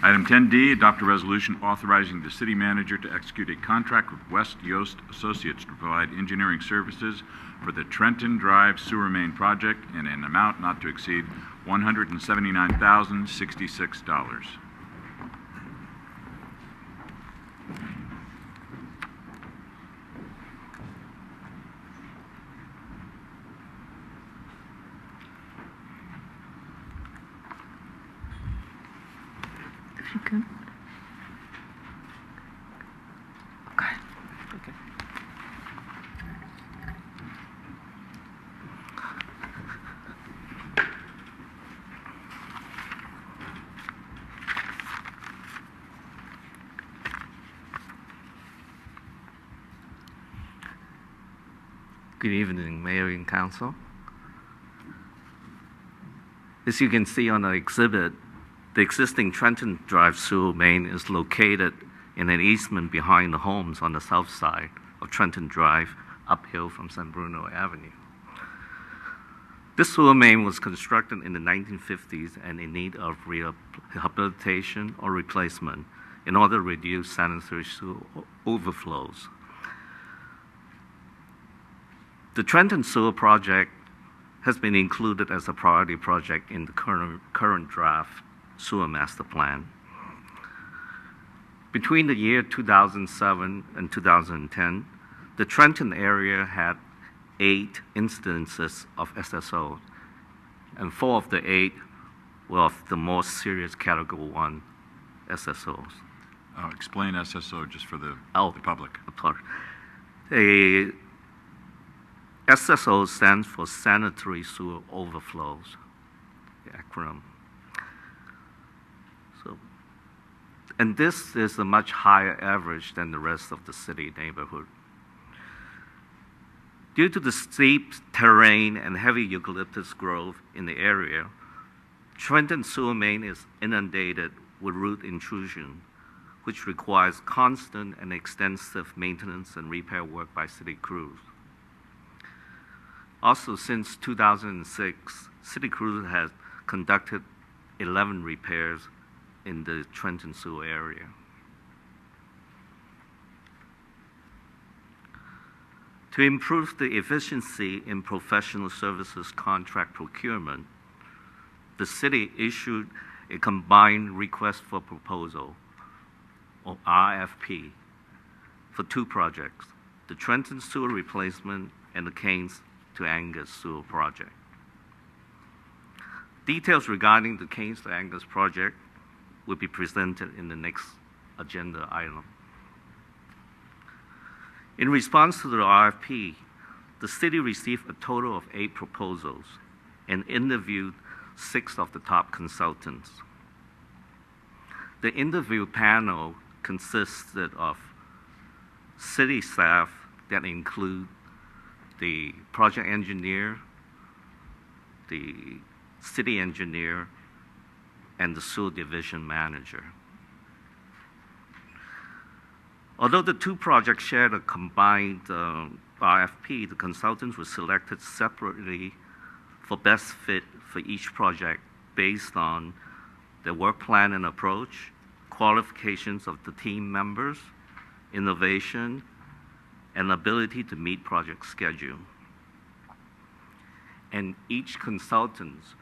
Item 10D, adopt a resolution authorizing the city manager to execute a contract with West Yost Associates to provide engineering services for the Trenton Drive sewer main project in an amount not to exceed $179,066. If you could. Okay. Okay. Good evening, Mayor and Council. As you can see on the exhibit, the existing Trenton Drive sewer main is located in an easement behind the homes on the south side of Trenton Drive, uphill from San Bruno Avenue. This sewer main was constructed in the 1950s and in need of rehabilitation or replacement in order to reduce sanitary sewer overflows. The Trenton Sewer Project has been included as a priority project in the current draft sewer master plan. Between the year 2007 and 2010, the Trenton area had 8 instances of SSO, and 4 of the 8 were of the more serious Category 1 SSOs. Explain SSO just for the public. A SSO stands for Sanitary Sewer Overflows, the acronym. And this is a much higher average than the rest of the city neighborhood. Due to the steep terrain and heavy eucalyptus growth in the area, Trenton sewer main is inundated with root intrusion, which requires constant and extensive maintenance and repair work by city crews. Also, since 2006, city crews have conducted 11 repairs in the Trenton sewer area. To improve the efficiency in professional services contract procurement, the city issued a combined request for proposal, or RFP, for 2 projects, the Trenton sewer replacement and the Keynes to Angus sewer project. Details regarding the Keynes to Angus project will be presented in the next agenda item. In response to the RFP, the city received a total of 8 proposals and interviewed 6 of the top consultants. The interview panel consisted of city staff that include the project engineer, the city engineer, and the sewer division manager. Although the 2 projects shared a combined RFP, the consultants were selected separately for best fit for each project based on their work plan and approach, qualifications of the team members, innovation, and ability to meet project schedule. And each consultant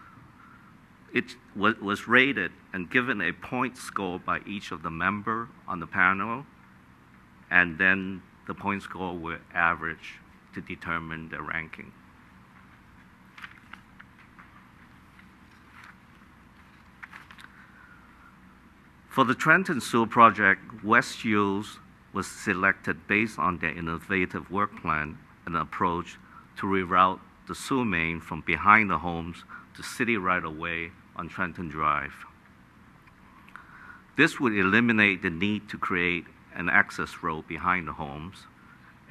was rated and given a point score by each of the members on the panel, and then the point score were averaged to determine the ranking. For the Trenton Sewer project, West Yost was selected based on their innovative work plan and approach to reroute the sewer main from behind the homes to city right-of-way on Trenton Drive. This would eliminate the need to create an access road behind the homes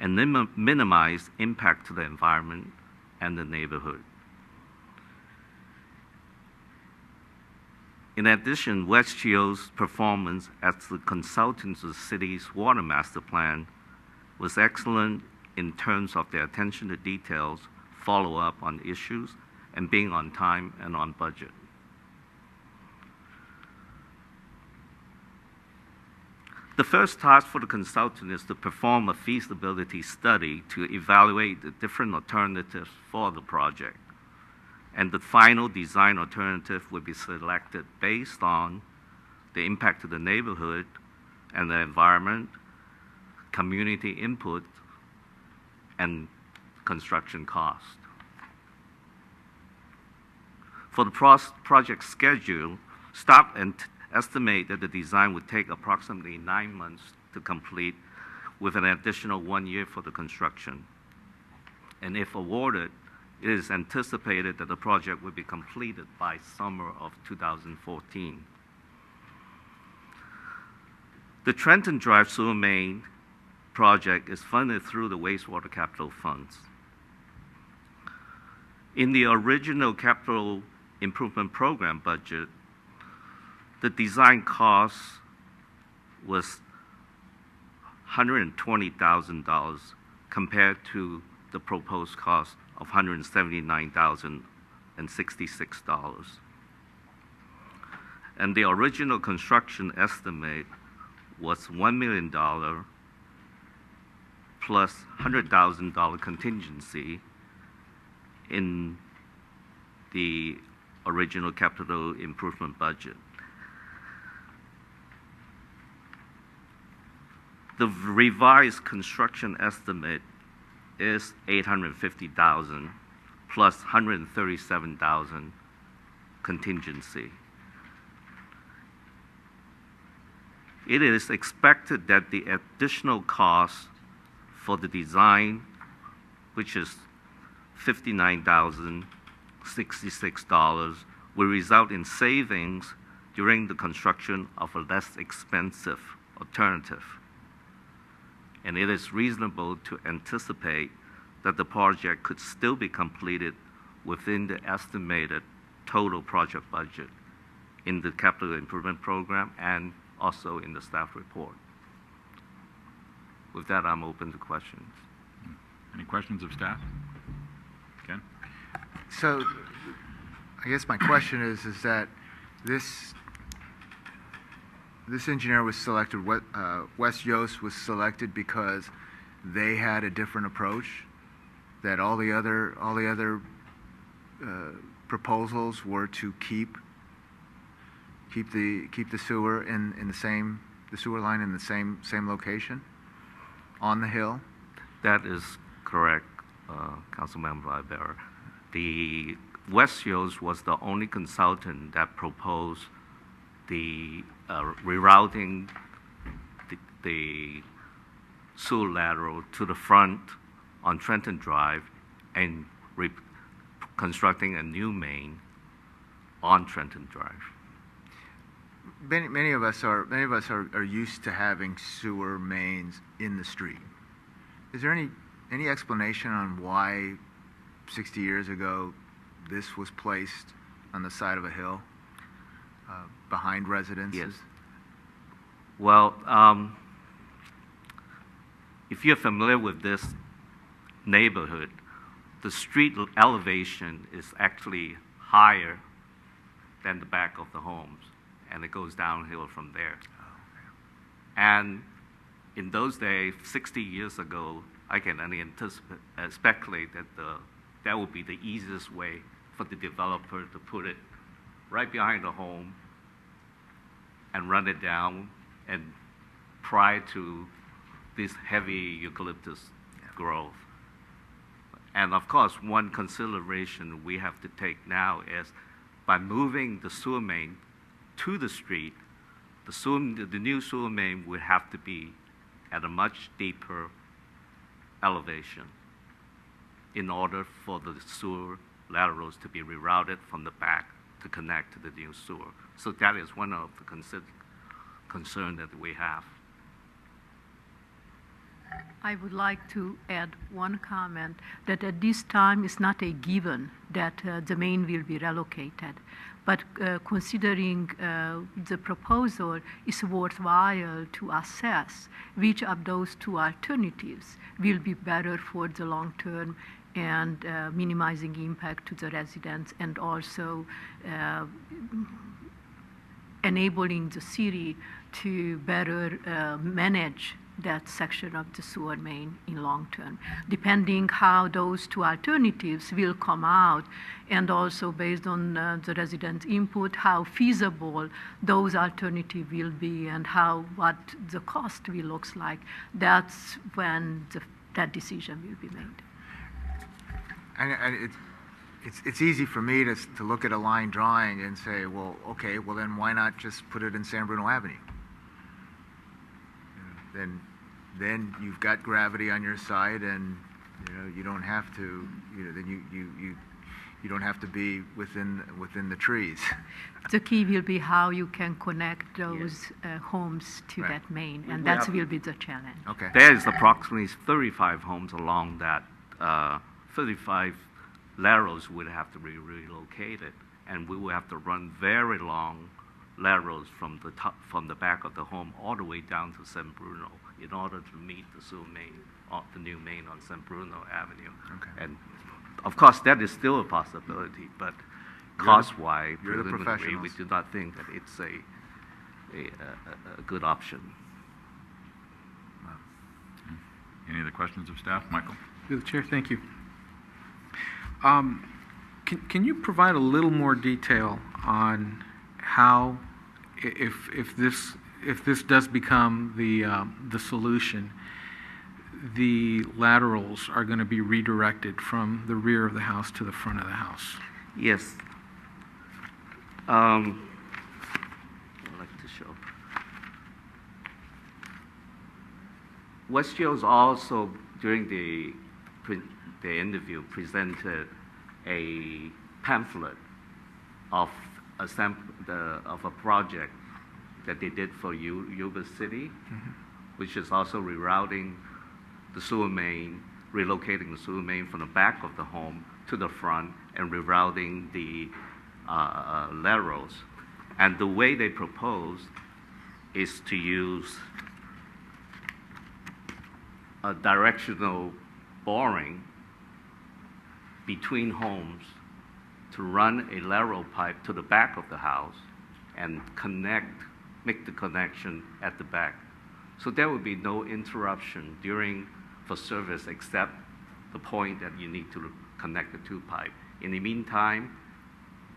and minimize impact to the environment and the neighborhood. In addition, West Yost's performance as the consultant to the city's water master plan was excellent in terms of their attention to details, follow-up on issues, and being on time and on budget. The first task for the consultant is to perform a feasibility study to evaluate the different alternatives for the project. And the final design alternative will be selected based on the impact to the neighborhood and the environment, community input, and construction cost. For the project schedule, staff estimate that the design would take approximately 9 months to complete, with an additional 1 year for the construction. And if awarded, it is anticipated that the project will be completed by summer of 2014. The Trenton Drive Sewer Main project is funded through the wastewater capital funds. In the original capital improvement program budget, the design cost was $120,000 compared to the proposed cost of $179,066. And the original construction estimate was $1 million plus $100,000 contingency in the original capital improvement budget. The revised construction estimate is $850,000 plus $137,000 contingency. It is expected that the additional cost for the design, which is $59,066, will result in savings during the construction of a less expensive alternative. And it is reasonable to anticipate that the project could still be completed within the estimated total project budget in the capital improvement program and also in the staff report. With that, I'm open to questions. Any questions of staff? Ken? So, I guess my question is that this engineer was selected, West Yost was selected because they had a different approach, that all the other proposals were to keep the sewer in the sewer line in the same location on the hill? That is correct, Councilmember Ibarra. The West Yost was the only consultant that proposed the rerouting the sewer lateral to the front on Trenton Drive and constructing a new main on Trenton Drive. Many of us are used to having sewer mains in the street. Is there any explanation on why 60 years ago this was placed on the side of a hill behind residences? Yes. Well, if you're familiar with this neighborhood, the street elevation is actually higher than the back of the homes, and it goes downhill from there. Oh, okay. And in those days, 60 years ago, I can only speculate that that would be the easiest way for the developer to put it right behind the home and run it down and prior to this heavy eucalyptus growth. And of course, one consideration we have to take now is by moving the sewer main to the street, the new sewer main would have to be at a much deeper elevation in order for the sewer laterals to be rerouted from the back to connect to the new sewer. So that is one of the concern that we have. I would like to add one comment that at this time it's not a given that the main will be relocated. But considering the proposal, it's worthwhile to assess which of those two alternatives will be better for the long term and minimizing impact to the residents and also enabling the city to better manage that section of the sewer main in long term, depending how those two alternatives will come out, and also based on the resident input, how feasible those alternatives will be and what the cost will look like. That's when that decision will be made. And it's easy for me to look at a line drawing and say, well, okay, well then why not just put it in San Bruno Avenue? Then you've got gravity on your side, and you don't have to. Then you don't have to be within the trees. The key will be how you can connect those homes to that main, and that will be the challenge. Okay. There is approximately 35 homes along that. 35 laterals would have to be relocated, and we will have to run very long laterals from the back of the home all the way down to San Bruno in order to meet the sewer main, the new main on San Bruno Avenue. Okay. And of course, that is still a possibility, but cost-wise, you're the preliminary, we professionals. do not think that it's a good option. Any other questions of staff? Michael? Through the chair, thank you. Can you provide a little more detail on how, if this does become the solution, the laterals are going to be redirected from the rear of the house to the front of the house? Yes. I'd like to show. Westfields also, during the interview, presented a pamphlet of a project that they did for Yuba City, which is also rerouting the sewer main, relocating the sewer main from the back of the home to the front and rerouting the laterals. And the way they proposed is to use a directional boring between homes to run a lateral pipe to the back of the house and make the connection at the back. So there would be no interruption for service except the point that you need to connect the two pipes. In the meantime,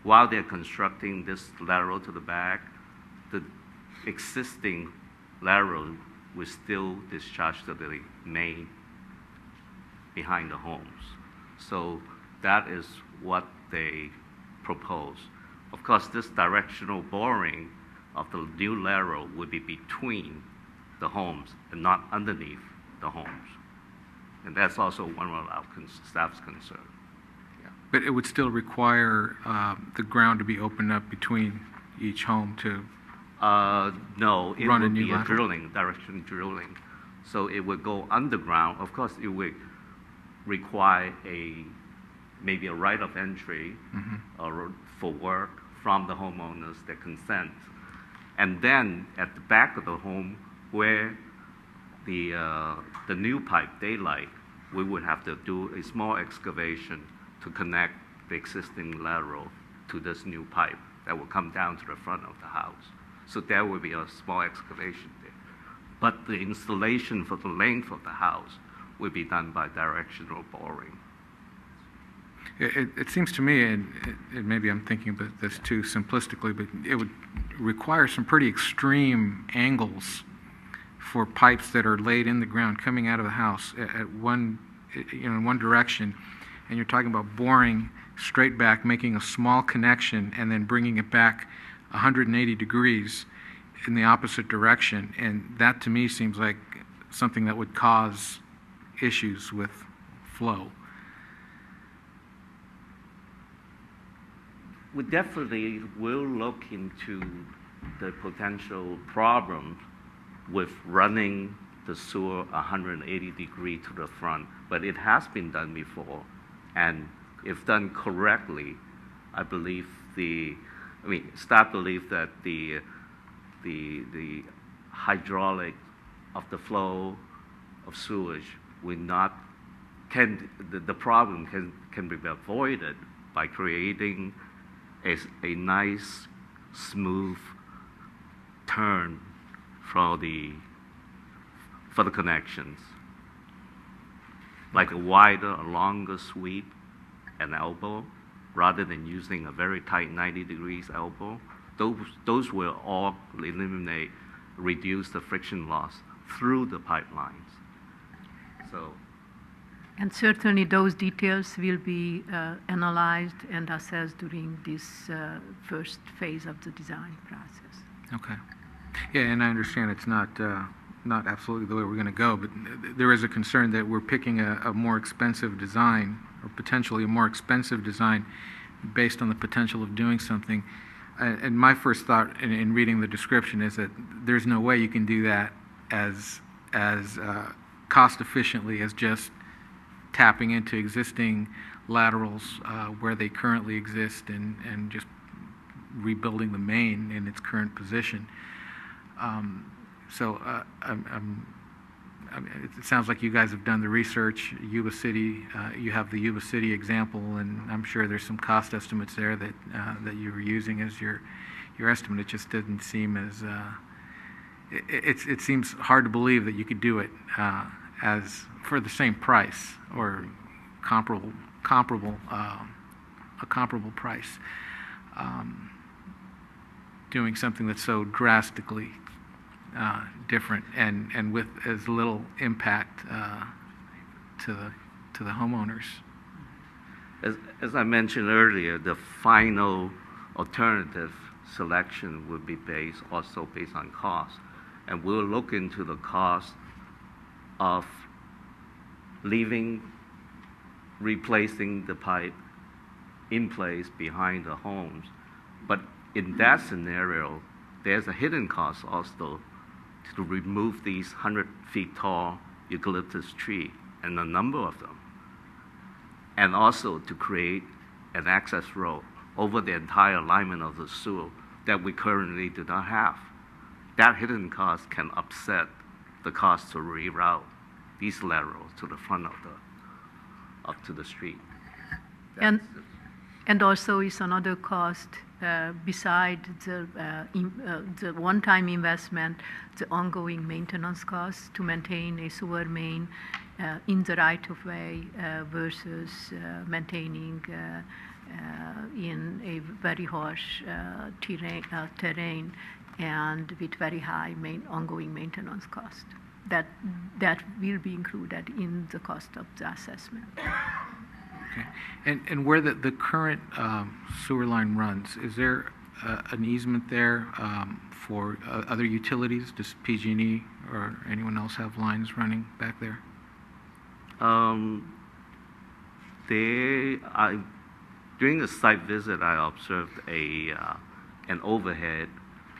while they're constructing this lateral to the back, the existing lateral will still discharge to the main behind the homes. So that is what they propose. Of course, this directional boring of the new lateral would be between the homes and not underneath the homes. And that's also one of our staff's concern. Yeah. But it would still require the ground to be opened up between each home to no, it run a would new be a lateral? direction drilling. So it would go underground. Of course, it would require maybe a right of entry or for work from the homeowners that consent. And then at the back of the home where the new pipe daylight, we would have to do a small excavation to connect the existing lateral to this new pipe that will come down to the front of the house. So there will be a small excavation there. But the installation for the length of the house will be done by directional boring. It seems to me, and maybe I'm thinking about this too simplistically, but it would require some pretty extreme angles for pipes that are laid in the ground coming out of the house in one direction, and you're talking about boring straight back, making a small connection, and then bringing it back 180 degrees in the opposite direction. And that to me seems like something that would cause issues with flow. We definitely will look into the potential problem with running the sewer 180 degrees to the front, but it has been done before, and if done correctly, I believe staff believe that the hydraulic of the flow of sewage the problem can be avoided by creating a nice, smooth turn for the connections, like a wider, a longer sweep and elbow, rather than using a very tight 90 degrees elbow. Those will all eliminate, reduce the friction loss through the pipelines. So, and certainly those details will be analyzed and assessed during this first phase of the design process. Okay. Yeah, and I understand it's not absolutely the way we're going to go, but there is a concern that we're picking a more expensive design, or potentially a more expensive design, based on the potential of doing something. And my first thought in reading the description is that there's no way you can do that as cost efficiently as just tapping into existing laterals where they currently exist and just rebuilding the main in its current position. It sounds like you guys have done the research. Yuba City, you have the Yuba City example, and I'm sure there's some cost estimates there that you were using as your estimate. It just didn't seem as it seems hard to believe that you could do it as for the same price or comparable price, doing something that's so drastically different and with as little impact to the homeowners. As I mentioned earlier, the final alternative selection will be also based on cost, and we'll look into the cost of replacing the pipe in place behind the homes. But in that scenario, there's a hidden cost also to remove these 100 feet tall eucalyptus tree, and a number of them, and also to create an access road over the entire alignment of the sewer that we currently do not have. That hidden cost can upset the cost to reroute these laterals to the front of up to the street. And also is another cost beside the one-time investment, the ongoing maintenance costs to maintain a sewer main in the right-of-way versus maintaining in a very harsh terrain and with very high ongoing maintenance cost. That will be included in the cost of the assessment. Okay. And where the current sewer line runs, is there an easement there for other utilities? Does PG&E or anyone else have lines running back there? During the site visit, I observed an overhead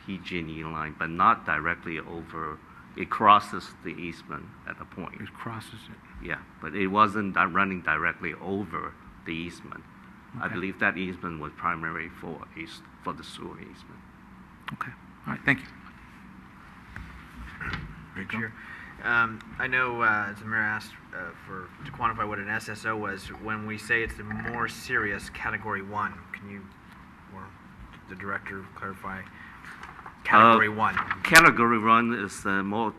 PG&E line, but not directly over. It crosses the easement at a point. It crosses it. Yeah, but it wasn't running directly over the easement. Okay. I believe that easement was primarily for the sewer easement. Okay. All right. Thank you. Great, Chair. I know, as the mayor asked to quantify what an SSO was, when we say it's the more serious Category 1, can you, or the director, clarify Category 1? Category 1 is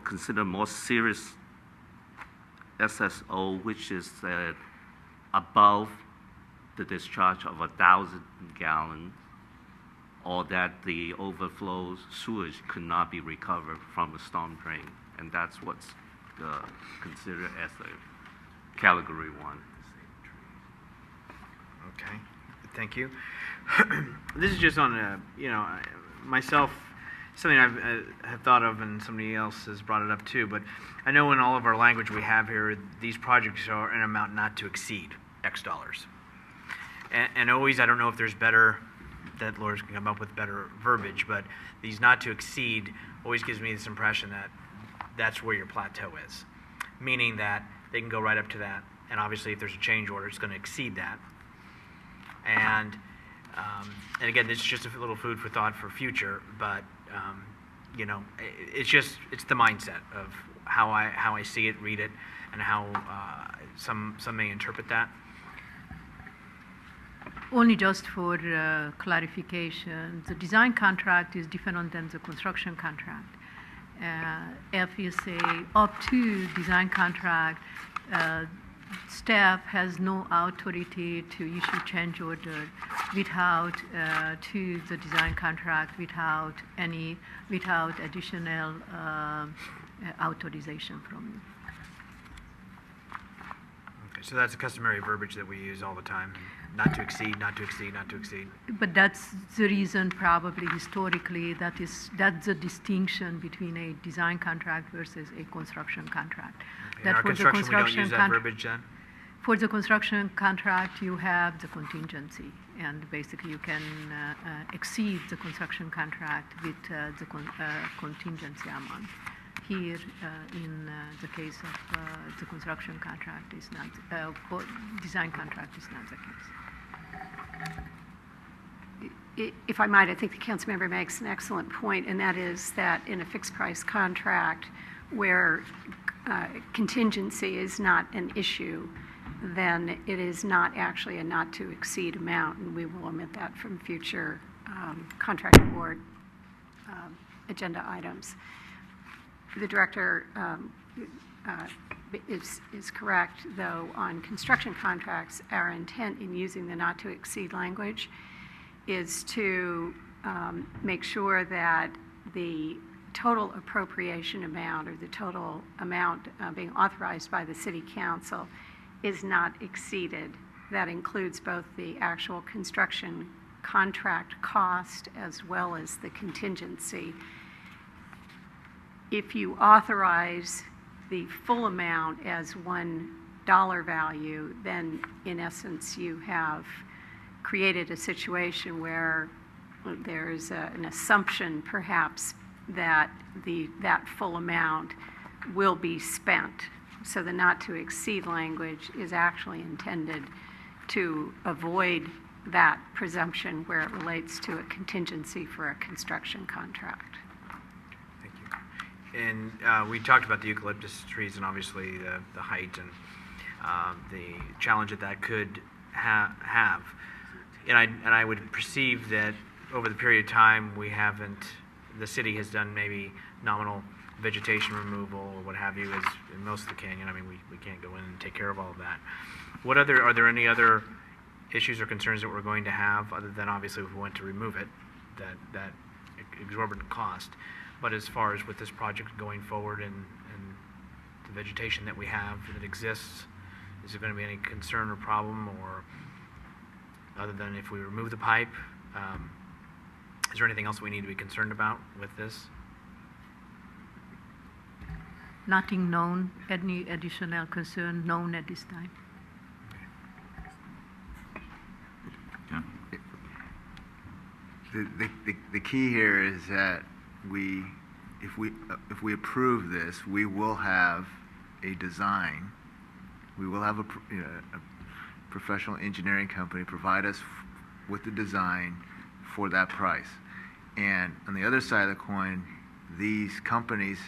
considered more serious SSO, which is above the discharge of 1,000 gallons, or that the overflows sewage could not be recovered from a storm drain, and that's what's considered as a Category 1. Okay, thank you. This is just on myself. Something I have thought of, and somebody else has brought it up too, but I know in all of our language we have here, these projects are an amount not to exceed X dollars. And always, I don't know if there's better, that lawyers can come up with better verbiage, but these not to exceed always gives me this impression that that's where your plateau is. Meaning that they can go right up to that, and obviously if there's a change order, it's going to exceed that. And again, this is just a little food for thought for future, but it's the mindset of how I see it, read it, and how some may interpret that. Only just for clarification, the design contract is different than the construction contract. FSA up to design contract, staff has no authority to issue change order without to the design contract without additional authorization from you. Okay, so that's a customary verbiage that we use all the time. Not to exceed, not to exceed, not to exceed. But that's the reason probably historically that's the distinction between a design contract versus a construction contract. Okay. In our construction, we don't use that verbiage then? For the construction contract, you have the contingency, and basically you can exceed the construction contract with the contingency amount. Here, in the case of the construction contract, is not for design contract is not the case. If I might, I think the council member makes an excellent point, and that is that in a fixed price contract where contingency is not an issue, then it is not actually a not to exceed amount, and we will omit that from future contract award agenda items. The director is correct, though, on construction contracts, our intent in using the not to exceed language is to make sure that the total appropriation amount or the total amount being authorized by the city council is not exceeded. That includes both the actual construction contract cost as well as the contingency. If you authorize the full amount as $1 value, then in essence you have created a situation where there is an assumption perhaps that that full amount will be spent. So the not to exceed language is actually intended to avoid that presumption where it relates to a contingency for a construction contract. Thank you. And we talked about the eucalyptus trees and obviously the height and the challenge that could have. And I would perceive that over the period of time the city has done maybe nominal vegetation removal or what have you as in most of the canyon. I mean, we can't go in and take care of all of that. Are there any other issues or concerns that we're going to have other than obviously if we went to remove it, that exorbitant cost? But as far as with this project going forward and the vegetation that we have that exists, is there going to be any concern or problem, or other than if we remove the pipe, is there anything else we need to be concerned about with this? Nothing known, any additional concern known at this time. Yeah. The key here is that if we approve this, we will have a design. We will have a professional engineering company provide us with the design for that price. And on the other side of the coin, these companies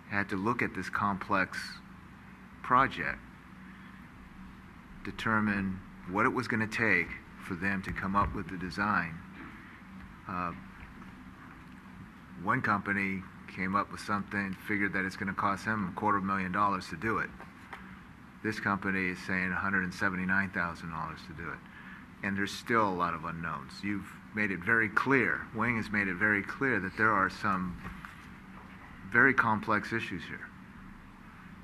had to look at this complex project, determine what it was going to take for them to come up with the design. One company came up with something, figured that it's going to cost them $250,000 to do it. This company is saying $179,000 to do it. And there's still a lot of unknowns. You've made it very clear, Wing has made it very clear that there are some very complex issues here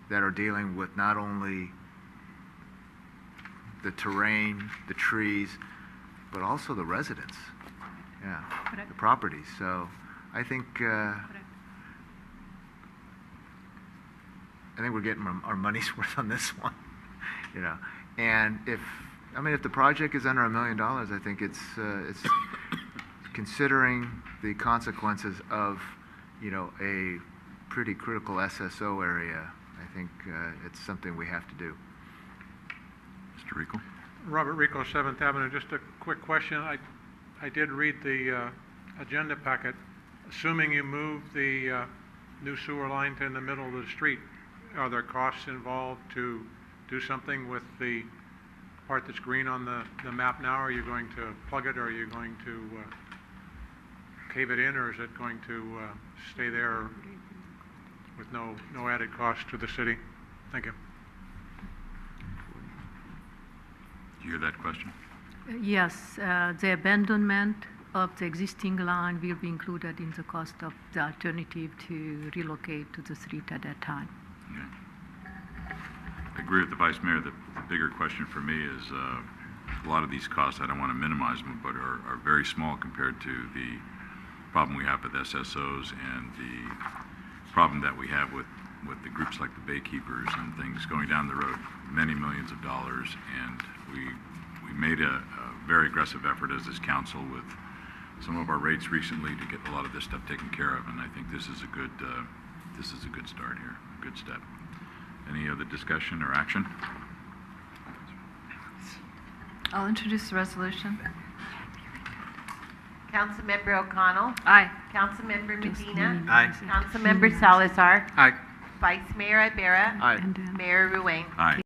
that are dealing with not only the terrain, the trees, but also the residents, the properties. So I think we're getting our money's worth on this one, And if the project is under $1 million, I think it's considering the consequences of, a pretty critical SSO area. I think it's something we have to do. Mr. Rico? Robert Rico, 7th Avenue. Just a quick question. I did read the agenda packet. Assuming you move the new sewer line to in the middle of the street, are there costs involved to do something with the part that's green on the map now? Are you going to plug it, or are you going to cave it in, or is it going to stay there with no added cost to the city. Thank you. Do you hear that question? Yes, the abandonment of the existing line will be included in the cost of the alternative to relocate to the street at that time. Okay. I agree with the Vice Mayor that the bigger question for me is a lot of these costs, I don't want to minimize them, but are very small compared to the problem we have with SSOs and the problem that we have with the groups like the Baykeepers and things going down the road, many millions of dollars. And we made a very aggressive effort as this council with some of our rates recently to get a lot of this stuff taken care of, and I think this is a good start here, a good step. Any other discussion or action? I'll introduce the resolution. Councilmember O'Connell. Aye. Councilmember Medina. Aye. Councilmember Salazar. Aye. Vice Mayor Ibarra. Aye. And then Mayor Ruane. Aye.